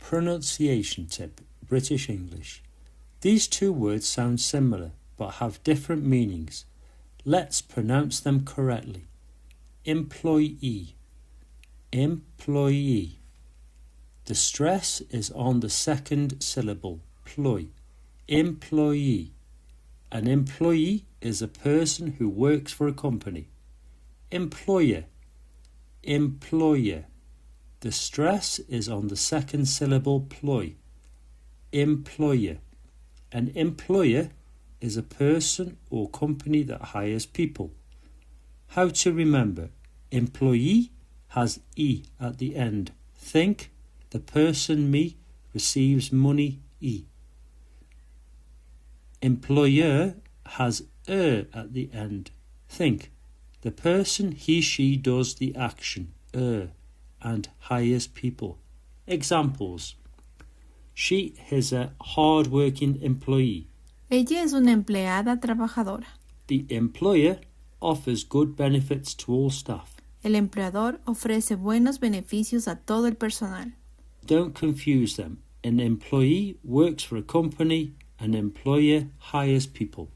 Pronunciation tip, British English. These two words sound similar but have different meanings. Let's pronounce them correctly. Employee. Employee. The stress is on the second syllable, ploy. Employee. An employee is a person who works for a company. Employer. Employer. The stress is on the second syllable, ploy. Employer. An employer is a person or company that hires people. How to remember? Employee has E at the end. Think, the person me receives money E. Employer has at the end. Think, the person he she does the action and hires people. Examples. She is a hard-working employee. Ella es una empleada trabajadora. The employer offers good benefits to all staff. El empleador ofrece buenos beneficios a todo el personal. Don't confuse them. An employee works for a company, an employer hires people.